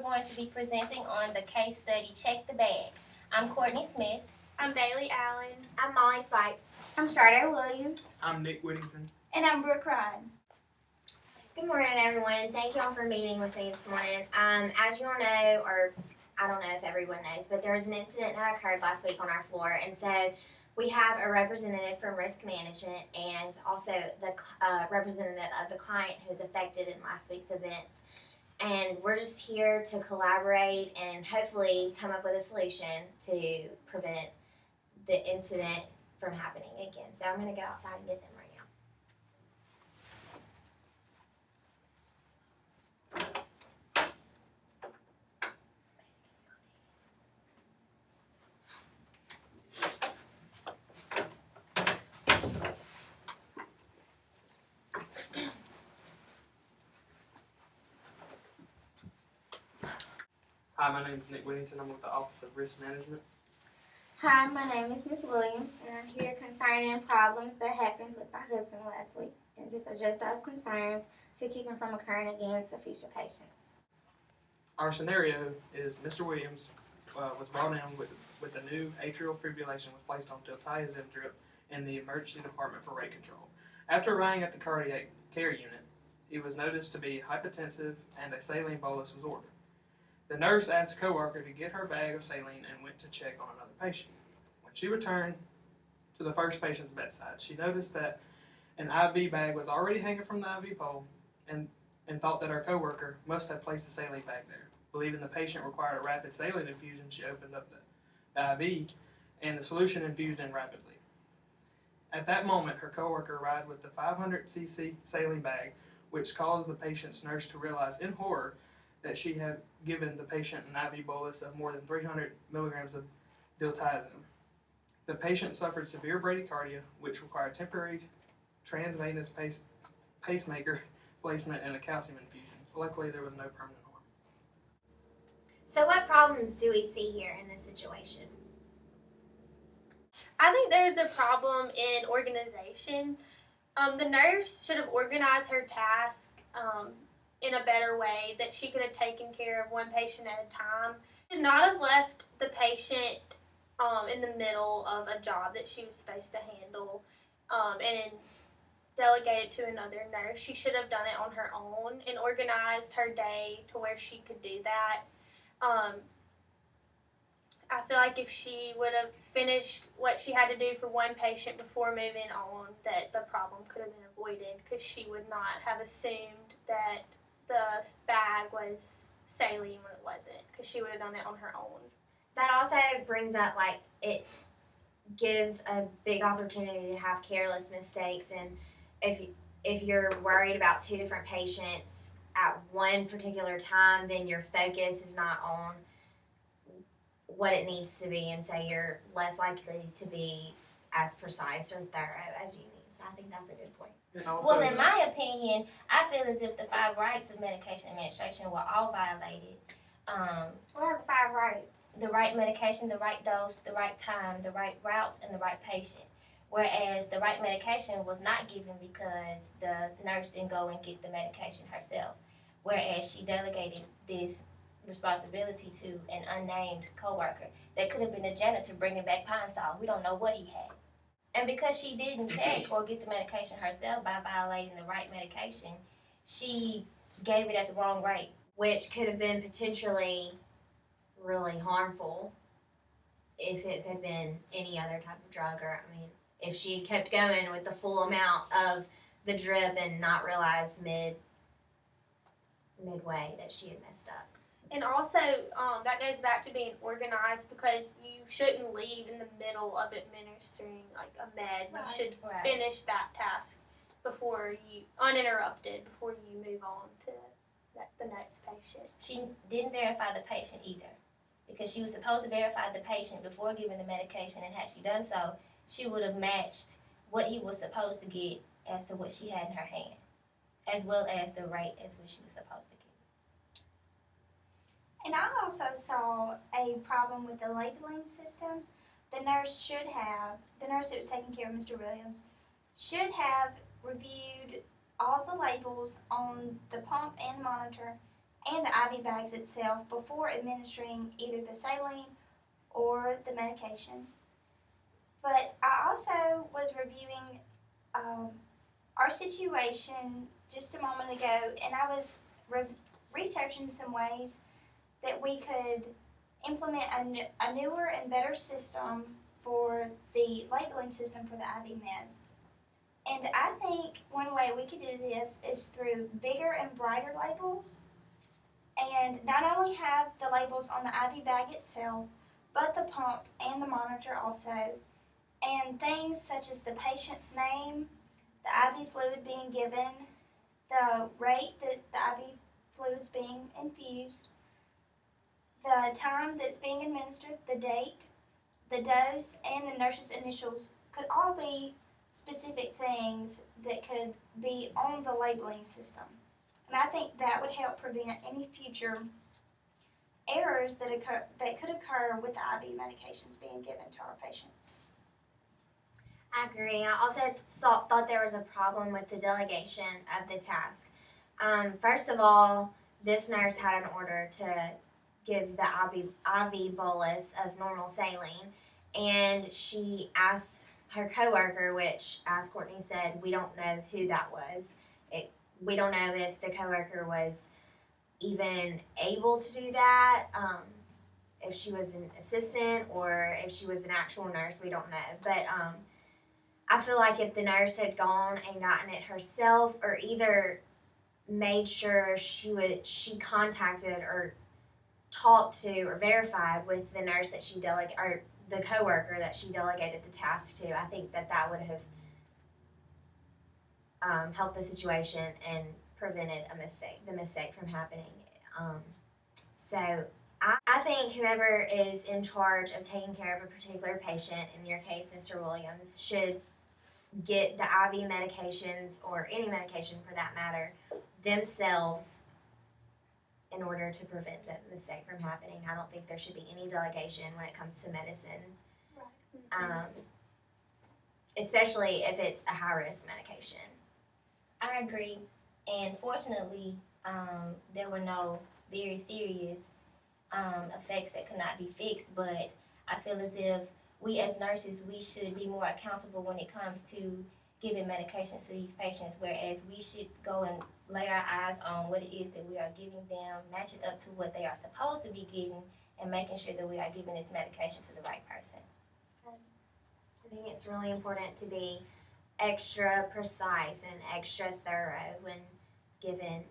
we're going to be presenting on the case study, Check the Bag. I'm Courtney Smith. I'm Bailey Allen. I'm Molly Spikes. I'm Sharday Williams. I'm Nick Whittington. And I'm Brooke Ryan. Good morning, everyone. Thank you all for meeting with me this morning. As you all know, or I don't know if everyone knows, but there was an incident that occurred last week on our floor, and so we have a representative from risk management and also the representative of the client who was affected in last week's events. And we're just here to collaborate and hopefully come up with a solution to prevent the incident from happening again. So I'm going to go outside and get them right now. Hi, my name is Nick Whittington. I'm with the Office of Risk Management. Hi, my name is Miss Williams, and I'm here concerning problems that happened with my husband last week, and just address those concerns to keep them from occurring again to future patients. Our scenario is Mr. Williams was brought in with a new atrial fibrillation was placed on diltiazem drip in the emergency department for rate control. After arriving at the cardiac care unit, he was noticed to be hypotensive and a saline bolus was ordered. The nurse asked a coworker to get her bag of saline and went to check on another patient. When she returned to the first patient's bedside, she noticed that an IV bag was already hanging from the IV pole and thought that her coworker must have placed the saline bag there. Believing the patient required a rapid saline infusion, she opened up the IV and the solution infused in rapidly. At that moment, her coworker arrived with the 500 cc saline bag, which caused the patient's nurse to realize in horror that she had given the patient an IV bolus of more than 300 milligrams of diltiazem. The patient suffered severe bradycardia, which required temporary transvenous pacemaker placement and a calcium infusion. Luckily, there was no permanent harm. So what problems do we see here in this situation? I think there's a problem in organization. The nurse should have organized her task in a better way, that she could have taken care of one patient at a time. She should not have left the patient in the middle of a job that she was supposed to handle and delegate it to another nurse. She should have done it on her own and organized her day to where she could do that. I feel like if she would have finished what she had to do for one patient before moving on, that the problem could have been avoided, because she would not have assumed that the bag was saline when it wasn't, because she would have done it on her own. That also brings up, like, it gives a big opportunity to have careless mistakes, and if you're worried about two different patients at one particular time, then your focus is not on what it needs to be, and so you're less likely to be as precise or thorough as you need. So I think that's a good point. Well, in my opinion, I feel as if the 5 rights of medication administration were all violated. What are the 5 rights? The right medication, the right dose, the right time, the right route, and the right patient. Whereas the right medication was not given because the nurse didn't go and get the medication herself. Whereas she delegated this responsibility to an unnamed coworker that could have been a janitor bringing back Pine Sol. We don't know what he had. And because she didn't check or get the medication herself by violating the right medication, she gave it at the wrong rate. Which could have been potentially really harmful if it had been any other type of drug, or I mean, if she kept going with the full amount of the drip and not realized midway that she had messed up. And also, that goes back to being organized, because you shouldn't leave in the middle of administering like a med. Right. You should Right. finish that task uninterrupted before you move on to the next patient. She didn't verify the patient either, because she was supposed to verify the patient before giving the medication, and had she done so, she would have matched what he was supposed to get as to what she had in her hand, as well as the rate as what she was supposed to get. And I also saw a problem with the labeling system. The nurse that was taking care of Mr. Williams, should have reviewed all the labels on the pump and monitor and the IV bags itself before administering either the saline or the medication. But I also was reviewing our situation just a moment ago, and I was researching some ways that we could implement a newer and better system for the labeling system for the IV meds. And I think one way we could do this is through bigger and brighter labels, and not only have the labels on the IV bag itself, but the pump and the monitor also, and things such as the patient's name, the IV fluid being given, the rate that the IV fluid's being infused, the time that it's being administered, the date, the dose, and the nurse's initials could all be specific things that could be on the labeling system. And I think that would help prevent any future errors that could occur with the IV medications being given to our patients. I agree. I also thought there was a problem with the delegation of the task. First of all, this nurse had an order to give the IV bolus of normal saline, and she asked her coworker, which, as Courtney said, we don't know who that was. We don't know if the coworker was even able to do that, if she was an assistant or if she was an actual nurse. We don't know. But I feel like if the nurse had gone and gotten it herself, or either made sure she contacted or talked to or verified with the nurse that she or the coworker that she delegated the task to, I think that would have helped the situation and prevented the mistake from happening. So I think whoever is in charge of taking care of a particular patient, in your case, Mr. Williams, should get the IV medications, or any medication for that matter, themselves in order to prevent the mistake from happening. I don't think there should be any delegation when it comes to medicine, especially if it's a high-risk medication. I agree, and fortunately, there were no very serious effects that could not be fixed, but I feel as if we as nurses, we should be more accountable when it comes to giving medications to these patients, whereas we should go and lay our eyes on what it is that we are giving them, match it up to what they are supposed to be getting, and making sure that we are giving this medication to the right person. I think it's really important to be extra precise and extra thorough when given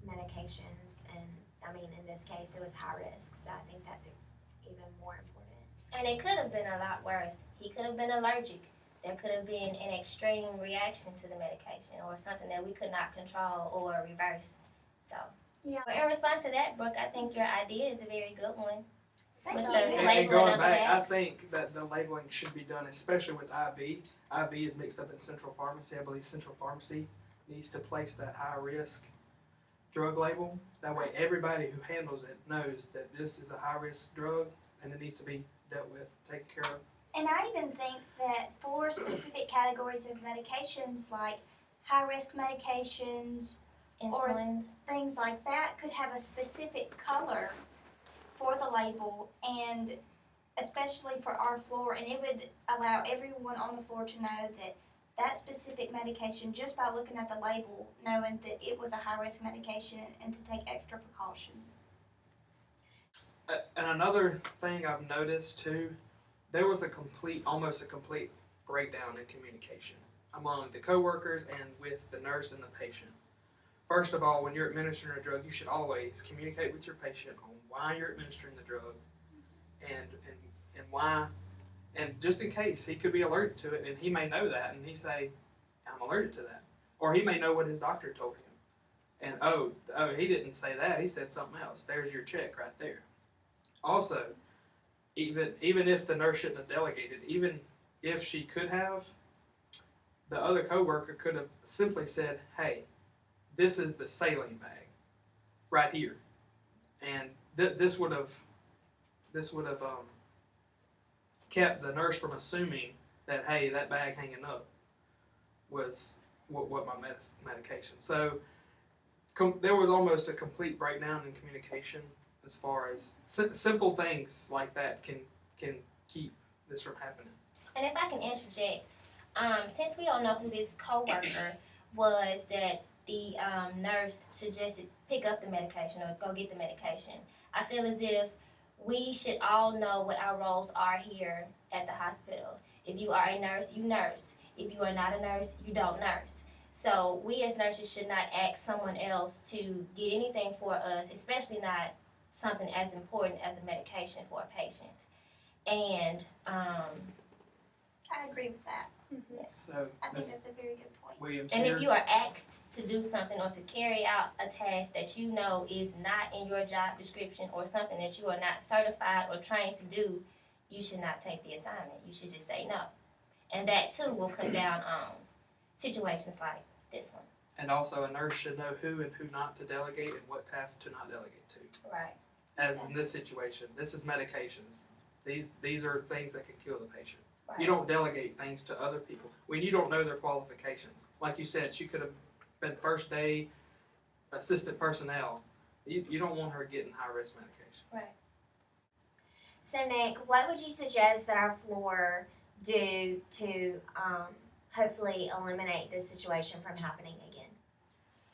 medications, and I mean, in this case it was high risk, so I think that's even more important. And it could have been a lot worse. He could have been allergic. There could have been an extreme reaction to the medication, or something that we could not control or reverse. So, Yeah. but in response to that, Brooke, I think your idea is a very good one. Thank With you. the And labeling going of back, I bags. think that the labeling should be done, especially with IV. IV is mixed up in Central Pharmacy. I believe Central Pharmacy needs to place that high risk drug label. That way, everybody who handles it knows that this is a high risk drug and it needs to be dealt with, taken care of. And I even think that for specific categories of medications, like high-risk medications, Insulins. things like that, could have a specific color for the label, and especially for our floor, and it would allow everyone on the floor to know that that specific medication, just by looking at the label, knowing that it was a high-risk medication, and to take extra precautions. And another thing I've noticed too, there was almost a complete breakdown in communication among the coworkers and with the nurse and the patient. First of all, when you're administering a drug, you should always communicate with your patient on why you're administering the drug, and why, and just in case he could be allergic to it, and he may know that, and he say, I'm allergic to that, or he may know what his doctor told him, and oh, he didn't say that, he said something else. There's your check right there. Also, even if the nurse shouldn't have delegated, even if she could have, the other coworker could have simply said, hey, this is the saline bag right here, and this would have kept the nurse from assuming that, hey, that bag hanging up was what my medication. So there was almost a complete breakdown in communication as far as simple things like that can keep this from happening. And if I can interject, since we don't know who this coworker was that the nurse suggested pick up the medication or go get the medication, I feel as if we should all know what our roles are here at the hospital. If you are a nurse, you nurse. If you are not a nurse, you don't nurse. So we as nurses should not ask someone else to get anything for us, especially not something as important as a medication for a patient. And I agree with that. So, I think Ms. that's a very good point. Williams, And here, if you are asked to do something or to carry out a task that you know is not in your job description or something that you are not certified or trained to do, you should not take the assignment. You should just say no. And that too will cut down on situations like this one. and also a nurse should know who and who not to delegate and what tasks to not delegate to. Right. As in this situation, this is medications. These are things that can kill the patient. Right. You don't delegate things to other people when you don't know their qualifications. Like you said, she could have been first day assistant personnel. You don't want her getting high risk medication. So Nick, what would you suggest that our floor do to hopefully eliminate this situation from happening again?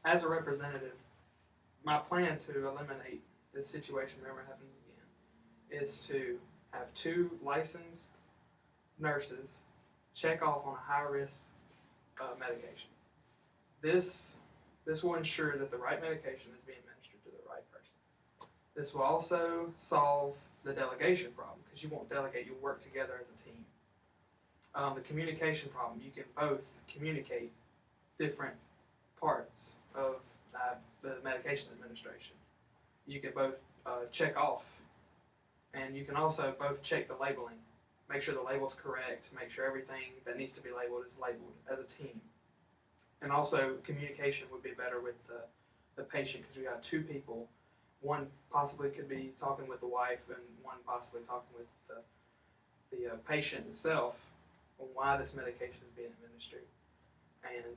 As a representative, my plan to eliminate this situation from ever happening again is to have 2 licensed nurses check off on a high risk medication. This will ensure that the right medication is being administered to the right person. This will also solve the delegation problem because you won't delegate, you'll work together as a team. The communication problem, you can both communicate different parts of the medication administration. You can both check off, and you can also both check the labeling. Make sure the label's correct, make sure everything that needs to be labeled is labeled as a team. And also communication would be better with the patient because we got 2 people. One possibly could be talking with the wife and one possibly talking with the patient itself on why this medication is being administered. And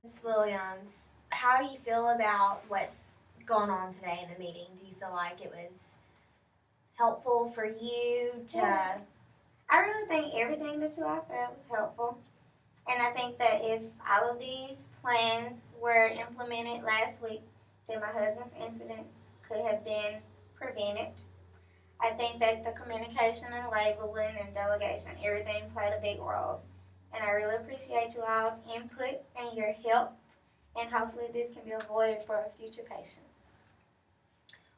Ms. Williams, how do you feel about what's going on today in the meeting? Do you feel like it was helpful for you to? Yes. I really think everything that you all said was helpful. And I think that if all of these plans were implemented last week, then my husband's incidents could have been prevented. I think that the communication and labeling and delegation, everything played a big role. And I really appreciate you all's input and your help. And hopefully this can be avoided for future patients.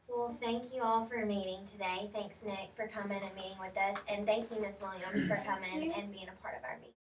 Well, thank you all for meeting today. Thanks, Nick, for coming and meeting with us. And thank you, Ms. Williams, for coming and being a part of our meeting.